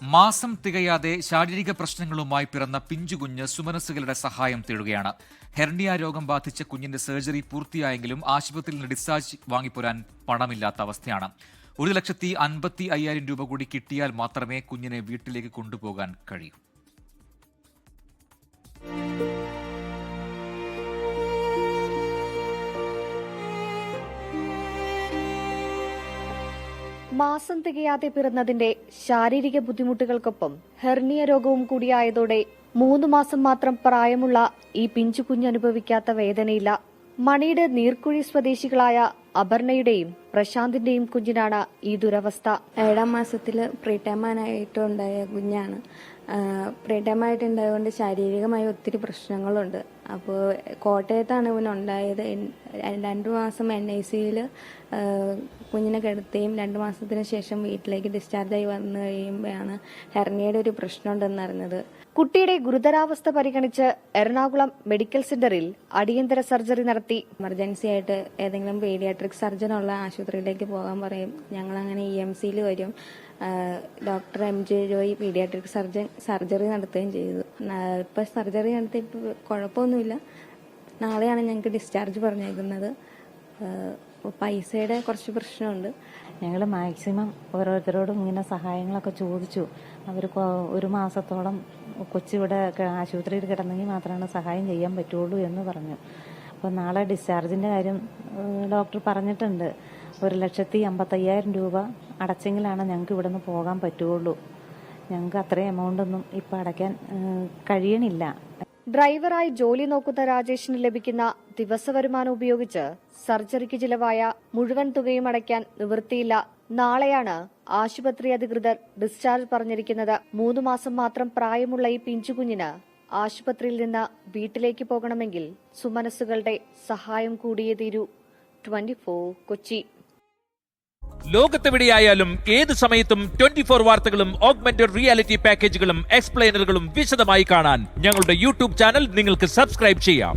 മാസം തികയാതെ ശാരീരിക പ്രശ്നങ്ങളുമായി പിറന്ന പിഞ്ചുകുഞ്ഞ് സുമനസ്സുകളുടെ സഹായം തേടുകയാണ്. ഹെർണിയ രോഗം ബാധിച്ച കുഞ്ഞിന്റെ സർജറി പൂർത്തിയായെങ്കിലും ആശുപത്രിയിൽ നിന്ന് ഡിസ്ചാർജ് വാങ്ങിപ്പോരാൻ പണമില്ലാത്ത അവസ്ഥയാണ്. 1,55,000 രൂപ കൂടി കിട്ടിയാൽ മാത്രമേ കുഞ്ഞിനെ വീട്ടിലേക്ക് കൊണ്ടുപോകാൻ കഴിയൂ. മാസം തികയാതെ പിറന്നതിന്റെ ശാരീരിക ബുദ്ധിമുട്ടുകൾക്കൊപ്പം ഹെർണിയ രോഗവും കൂടിയായതോടെ 3 മാസം മാത്രം പ്രായമുള്ള ഈ പിഞ്ചുകുഞ്ഞ് അനുഭവിക്കാത്ത വേദനയില്ല. മണിയുടെ നീർക്കുഴി സ്വദേശികളായ അപർണയുടെയും പ്രശാന്തിന്റെയും കുഞ്ഞിനാണ് ഈ ദുരവസ്ഥ. 7ാം മാസത്തിൽ പ്രീടേമാനായിട്ടുണ്ടായ കുഞ്ഞാണ്. പ്രീടേമായിട്ടുണ്ടായതുകൊണ്ട് ശാരീരികമായി ഒത്തിരി പ്രശ്നങ്ങളുണ്ട്. അപ്പോൾ കോട്ടയത്താണ് ഇവനുണ്ടായത്. 2 മാസം NICയിൽ കുഞ്ഞിനെ കിടത്തുകയും 2 മാസത്തിന് ശേഷം വീട്ടിലേക്ക് ഡിസ്ചാർജായി വന്നു കഴിയുമ്പോഴാണ് ഹെർണിയയുടെ ഒരു പ്രശ്നമുണ്ടെന്നറിഞ്ഞത്. കുട്ടിയുടെ ഗുരുതരാവസ്ഥ പരിഗണിച്ച് എറണാകുളം മെഡിക്കൽ സെന്ററിൽ അടിയന്തര സർജറി നടത്തി. എമർജൻസി ആയിട്ട് ഏതെങ്കിലും പീഡിയാട്രിക് സർജനുള്ള ആശുപത്രിയിലേക്ക് പോകാൻ പറയും. ഞങ്ങളങ്ങനെ EMCയിൽ വരും. Doctor MJ Joy paediatric surgery നടത്തുകയും ചെയ്തു. ഇപ്പം സർജറി നടത്തി കുഴപ്പമൊന്നുമില്ല. നാളെയാണ് ഞങ്ങൾക്ക് ഡിസ്ചാർജ് പറഞ്ഞേക്കുന്നത്. പൈസയുടെ കുറച്ച് പ്രശ്നമുണ്ട്. ഞങ്ങൾ മാക്സിമം ഓരോരുത്തരോടും ഇങ്ങനെ സഹായങ്ങളൊക്കെ ചോദിച്ചു. അവർ 1 മാസത്തോളം കൊച്ചിവിടെ ആശുപത്രിയിൽ കിടന്നെങ്കിൽ മാത്രമാണ് സഹായം ചെയ്യാൻ പറ്റുള്ളൂ എന്ന് പറഞ്ഞു. അപ്പോൾ നാളെ ഡിസ്ചാർജിൻ്റെ കാര്യം ഡോക്ടർ പറഞ്ഞിട്ടുണ്ട്. 1,55,000 രൂപ അടച്ചെങ്കിലാണ് ഞങ്ങൾക്ക് ഇവിടെ നിന്ന് പോകാൻ പറ്റുള്ളൂ. ഞങ്ങൾക്ക് അത്രയും എമൗണ്ടൊന്നും ഇപ്പം അടയ്ക്കാൻ കഴിയണില്ല. ഡ്രൈവറായി ജോലി നോക്കുന്ന രാജേഷിന് ലഭിക്കുന്ന ദിവസവരുമാനം ഉപയോഗിച്ച് സർജറിക്ക് ചിലവായ മുഴുവൻ തുകയും അടയ്ക്കാൻ നിവൃത്തിയില്ല. നാളെയാണ് ആശുപത്രി അധികൃതർ ഡിസ്ചാർജ് പറഞ്ഞിരിക്കുന്നത്. 3 മാസം മാത്രം പ്രായമുള്ള ഈ പിഞ്ചുകുഞ്ഞിന് ആശുപത്രിയിൽ നിന്ന് വീട്ടിലേക്ക് പോകണമെങ്കിൽ സുമനസ്സുകളുടെ സഹായം കൂടിയേ തീരൂ. 24 കൊച്ചി. ലോകത്തെവിടെയായാലും ഏത് സമയത്തും 24 വാർത്തകളും ഓഗ്മെന്റഡ് റിയാലിറ്റി പാക്കേജുകളും എക്സ്പ്ലെയിനറുകളും വിശദമായി കാണാൻ ഞങ്ങളുടെ YouTube ചാനൽ നിങ്ങൾക്ക് സബ്സ്ക്രൈബ് ചെയ്യാം.